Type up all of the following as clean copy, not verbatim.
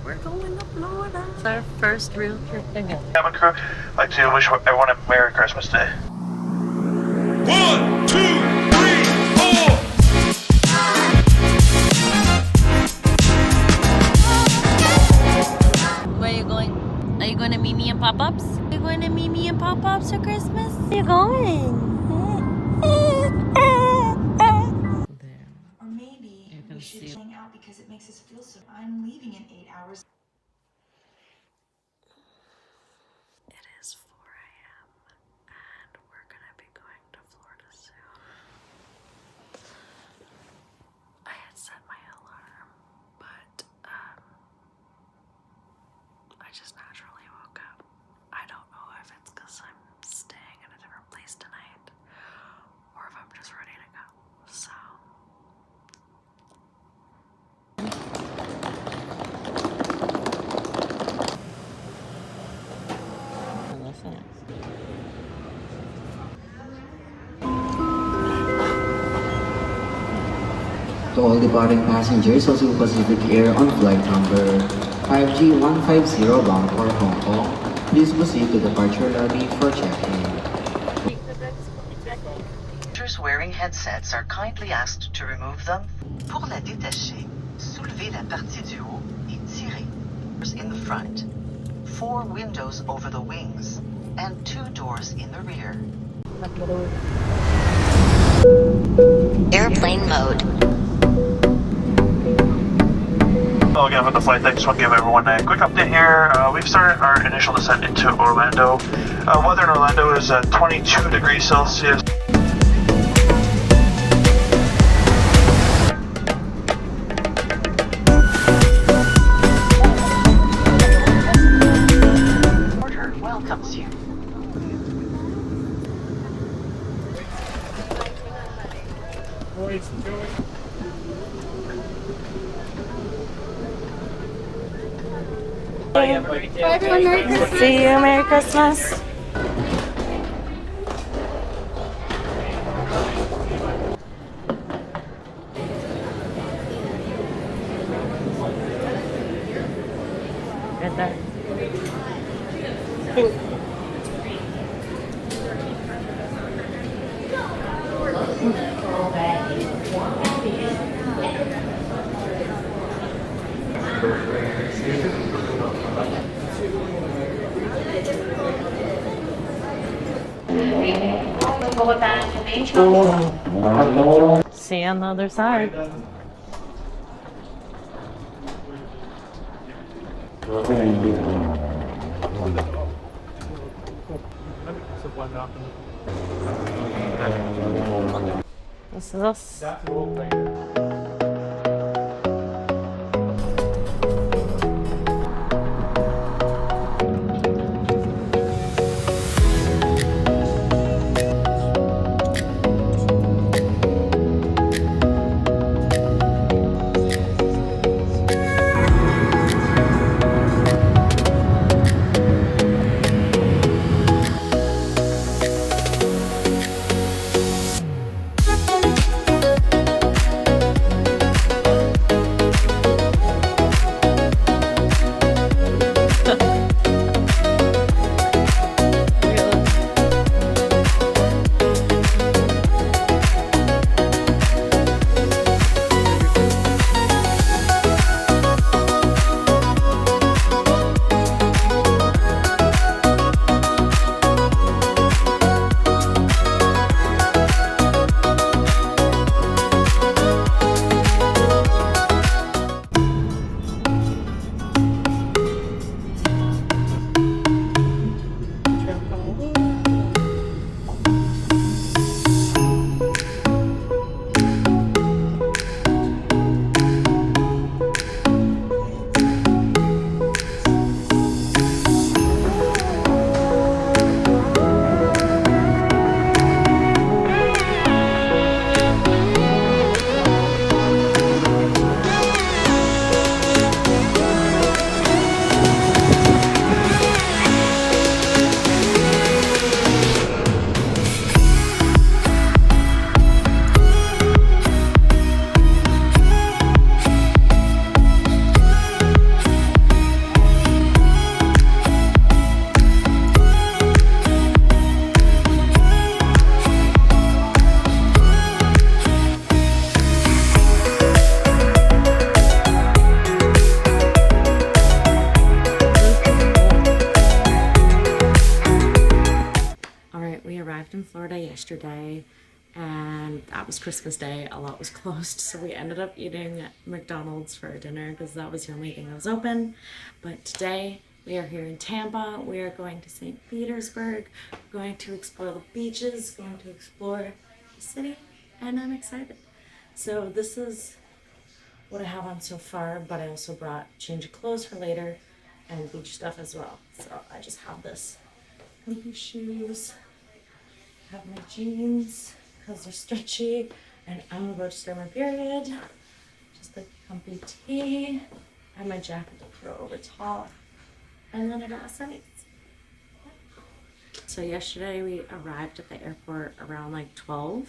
We're going to Florida. It's our first real trip together. Cabin crew, I'd like to wish everyone a Merry Christmas Day. 1, 2, 3, 4. Where are you going? Are you going to Mimi and Pop-Ups? Are you going to Mimi and Pop-Ups for Christmas? Where are you going? Or maybe we should hang out because it makes us feel so. I'm leaving in 8 hours. It is 4 a.m. and we're gonna be going to Florida soon. I had set my alarm, but I just naturally woke up. I don't know if it's because I'm staying in a different place tonight or if I'm just ready to go. So To all departing passengers of Cebu Pacific Air on flight number 5G150 bound for Hong Kong, please proceed to departure lobby for check-in. Passengers wearing headsets are kindly asked to remove them. Pour la détacher, soulevez la partie du haut et tirez. In the front, 4 windows over the wings, and 2 doors in the rear. Airplane mode. So again, with the flight deck, just want to give everyone a quick update here. We've started our initial descent into Orlando. Weather in Orlando is 22 degrees Celsius. Porter welcomes you. see you, Merry Christmas. Right there. See you on the other side. This is us. yesterday, and that was Christmas Day. A lot was closed, so we ended up eating McDonald's for dinner because that was the only thing that was open. But today we are here in Tampa. We are going to St. Petersburg, going to explore the beaches, going to explore the city, and I'm excited. So this is what I have on so far, but I also brought a change of clothes for later and beach stuff as well. So I just have this comfy shoes, have my jeans because they're stretchy, and I'm about to start my period. Just the comfy tee, I have my jacket to throw over top, and then I got my sunnies. So yesterday we arrived at the airport around like 12.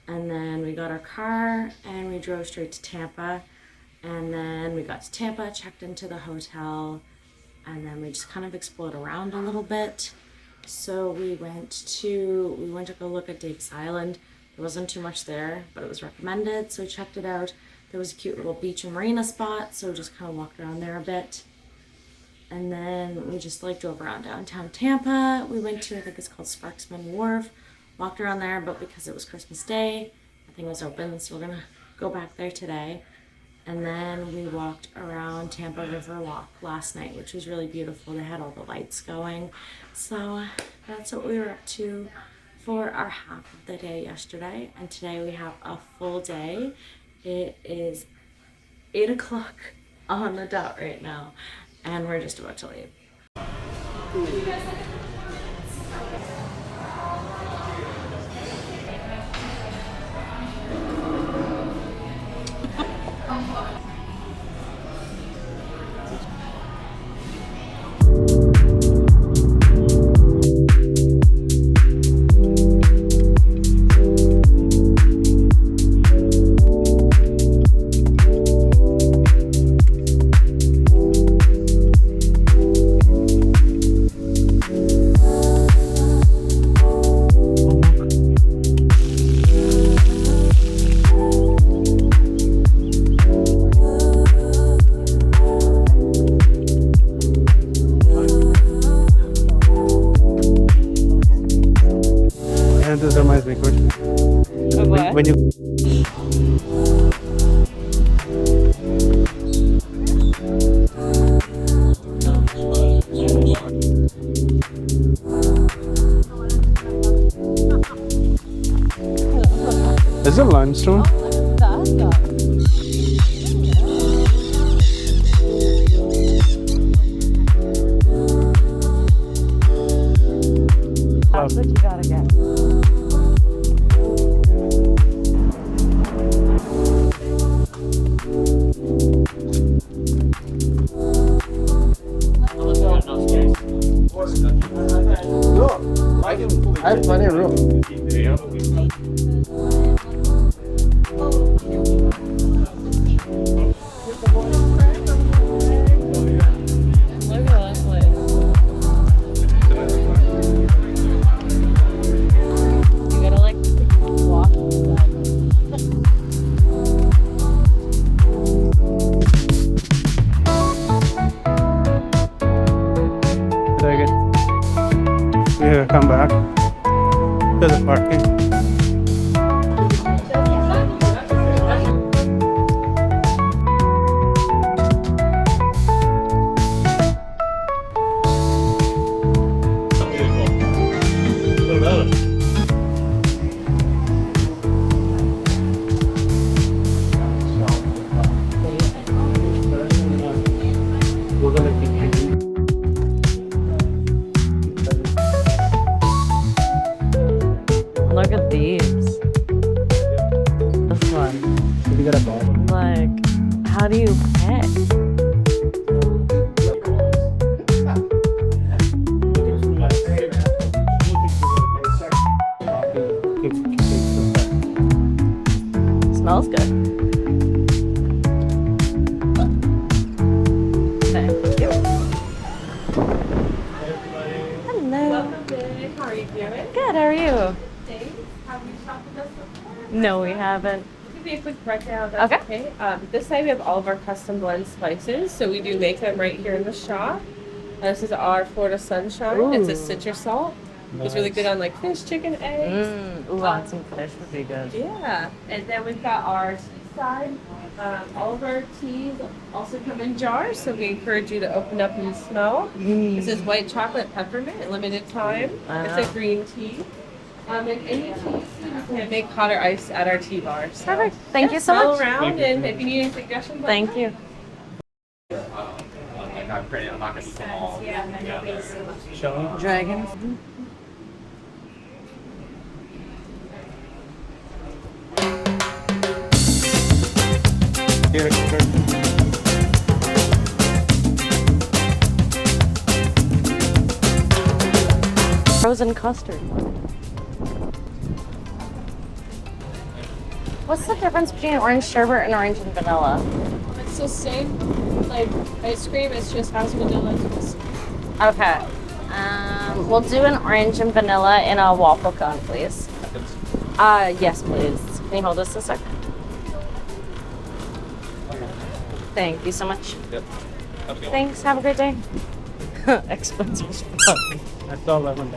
And then we got our car and we drove straight to Tampa. And then we got to Tampa, checked into the hotel, and then we just kind of explored around a little bit. So we went to go look at Davis Island. There wasn't too much there, but it was recommended, so we checked it out. There was a cute little beach and marina spot, so we just kind of walked around there a bit. And then we just like drove around downtown Tampa. We went to, I think it's called Sparksman Wharf. Walked around there, but because it was Christmas Day, nothing was open, so we're gonna go back there today. And then we walked around Tampa River Walk last night, which was really beautiful. They had all the lights going. So that's what we were up to for our half of the day yesterday. And today we have a full day. It is 8 o'clock on the dot right now, and we're just about to leave. And this reminds me, question. Of what? When you is it limestone? That's what you gotta get. I have plenty of room. Look at that place. You gotta like walk inside. We gotta come back to the parking. Look at these. This one. Like, how do you pick? Smells good. Thank you. Hello. Welcome, Vic. How are you doing? Good, how are you? Thanks. Have you shopped with us before? No, we haven't. Give me a quick breakdown. That's okay. This side we have all of our custom blend spices, so we do make them right here in the shop. This is our Florida Sunshine. It's a citrus salt. It's really good on like fish, chicken, eggs. Ooh, on some fish would be good. Yeah, and then we've got our tea side. All of our teas also come in jars, so we encourage you to open up and smell. This is white chocolate peppermint, limited time. It's a green tea. And any teas, we can make hot or iced at our tea bars. Perfect. Thank you so smell much. around, and if you need any suggestions, Thank you. Dragons. Frozen custard. What's the difference between orange sherbet and orange and vanilla? it's the same like ice cream. It's just has vanilla. Okay. We'll do an orange and vanilla in a waffle cone, please. Yes, please. Can you hold us a sec? Thank you so much. Yep. Thanks. Have a great day. Expensive as fuck. That's all I want.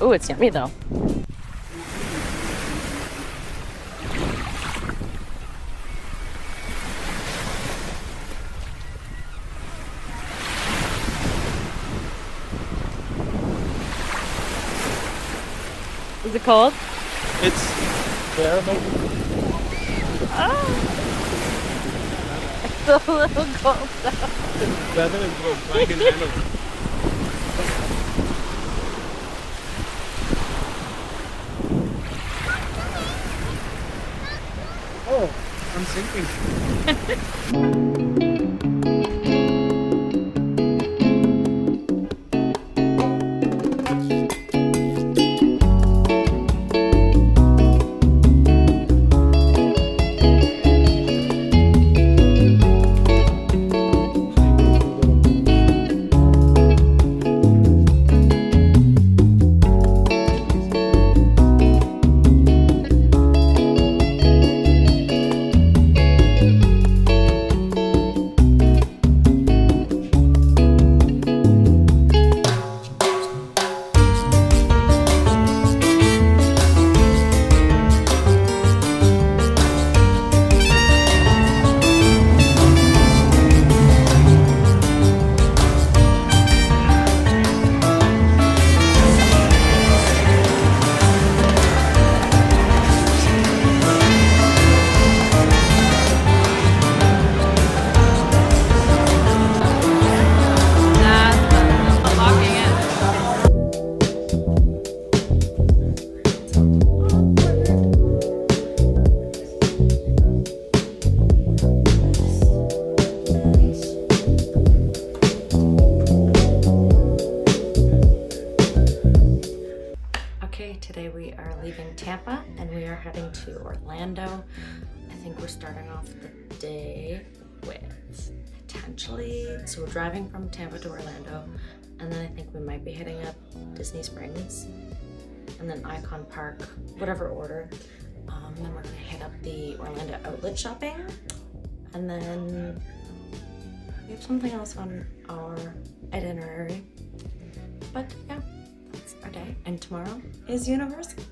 Ooh, it's yummy though. Is it cold? It's terrible. It's a little cold though. The weather is good. I can handle it. Oh, I'm sinking. Today we are leaving Tampa and we are heading to Orlando. I think we're starting off the day with potentially, so we're driving from Tampa to Orlando, and then I think we might be hitting up Disney Springs and then Icon Park, whatever order. Then we're gonna hit up the Orlando outlet shopping, and then we have something else on our itinerary. But yeah, that's our day, and tomorrow is Universal.